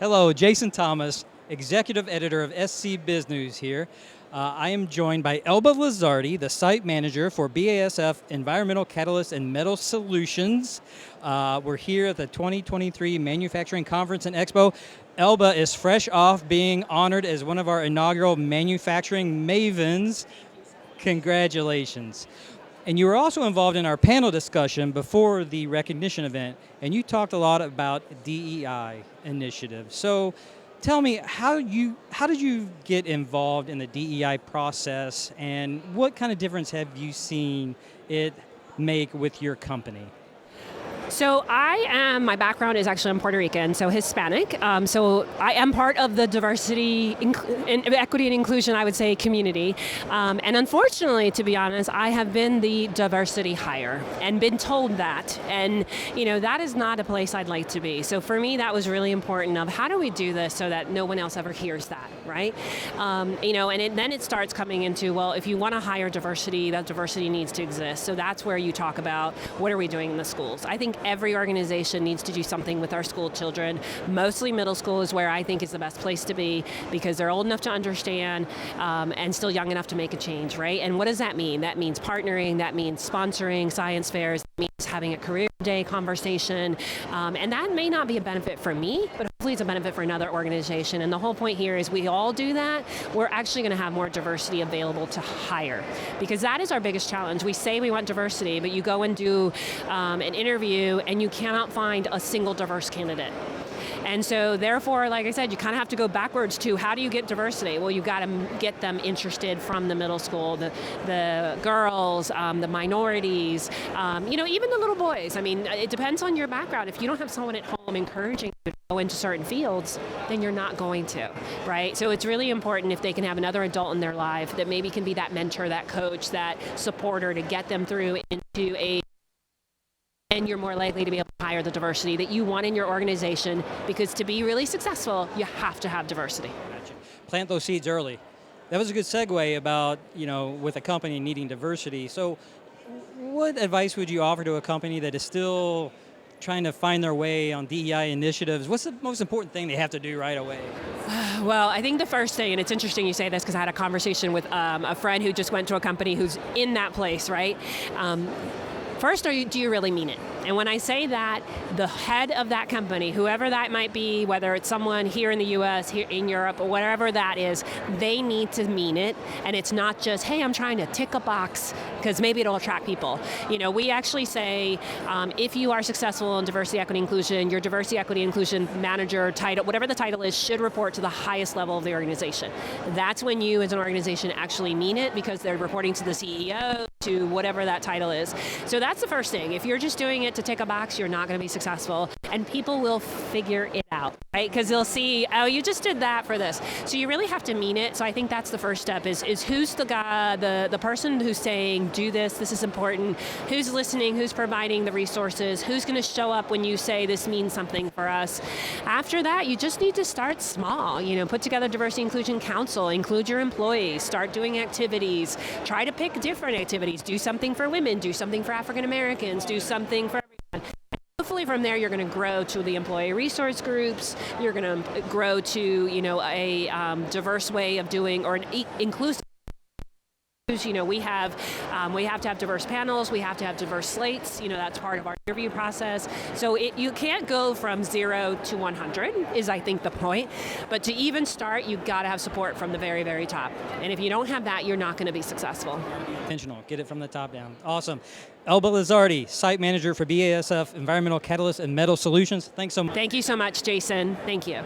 Hello, Jason Thomas, Executive Editor of SC Biz News here. I am joined by Elba Lizardi, the Site Manager for BASF Environmental Catalyst and Metal Solutions. We're here at the 2023 Manufacturing Conference and Expo. Elba is fresh off being honored as one of our inaugural manufacturing mavens. Congratulations. And you were also involved in our panel discussion before the recognition event, and you talked a lot about DEI initiatives. So tell me, how did you get involved in the DEI process, and what kind of difference have you seen it make with your company? So my background is actually I'm Puerto Rican, so Hispanic. So I am part of the diversity, equity and inclusion, I would say, community. And unfortunately, to be honest, I have been the diversity hire and been told that. And that is not a place I'd like to be. So for me, that was really important of how do we do this so that no one else ever hears that, right? Then it starts coming into, well, if you want to hire diversity, that diversity needs to exist. So that's where you talk about what are we doing in the schools. I think every organization needs to do something with our school children. Mostly middle school is where I think is the best place to be because they're old enough to understand and still young enough to make a change, right? And what does that mean? That means partnering, that means sponsoring science fairs, that means having a career day conversation, and that may not be a benefit for me, but hopefully it's a benefit for another organization. And the whole point here is we all do that, we're actually going to have more diversity available to hire, because that is our biggest challenge. We say we want diversity, but you go and do an interview and you cannot find a single diverse candidate. And so therefore, like I said, you kind of have to go backwards to how do you get diversity? Well, you've got to get them interested from the middle school, the girls, the minorities, even the little boys. I mean, it depends on your background. If you don't have someone at home encouraging you to go into certain fields, then you're not going to, right? So it's really important if they can have another adult in their life that maybe can be that mentor, that coach, that supporter to get them through into and you're more likely to be able to hire the diversity that you want in your organization, because to be really successful, you have to have diversity. Gotcha. Plant those seeds early. That was a good segue about, with a company needing diversity. So what advice would you offer to a company that is still trying to find their way on DEI initiatives? What's the most important thing they have to do right away? Well, I think the first thing, and it's interesting you say this because I had a conversation with a friend who just went to a company who's in that place, right? First, do you really mean it? And when I say that, the head of that company, whoever that might be, whether it's someone here in the US, here in Europe, or whatever that is, they need to mean it. And it's not just, hey, I'm trying to tick a box, because maybe it'll attract people. We actually say, if you are successful in diversity, equity, inclusion, your diversity, equity, inclusion manager title, whatever the title is, should report to the highest level of the organization. That's when you as an organization actually mean it, because they're reporting to the CEO, to whatever that title is. So that's the first thing. If you're just doing it to tick a box, you're not going to be successful, and people will figure it out, right? Because they'll see, oh, you just did that for this. So you really have to mean it. So I think that's the first step is who's the guy, the person who's saying, do this is important, who's listening, who's providing the resources, who's going to show up when you say this means something for us. After that, you just need to start small, put together diversity inclusion council, include your employees, start doing activities, try to pick different activities, do something for women, do something for African Americans, do something for everyone. Hopefully from there you're going to grow to the employee resource groups, you're going to grow to a diverse way of doing, or an inclusive. We have to have diverse panels, we have to have diverse slates, that's part of our interview process. So you can't go from 0 to 100 is I think the point, but to even start you've got to have support from the very, very top. And if you don't have that, you're not going to be successful. Intentional, get it from the top down. Awesome. Elba Lizardi, Site Manager for BASF Environmental Catalyst and Metal Solutions. Thanks so much. Thank you so much, Jason. Thank you.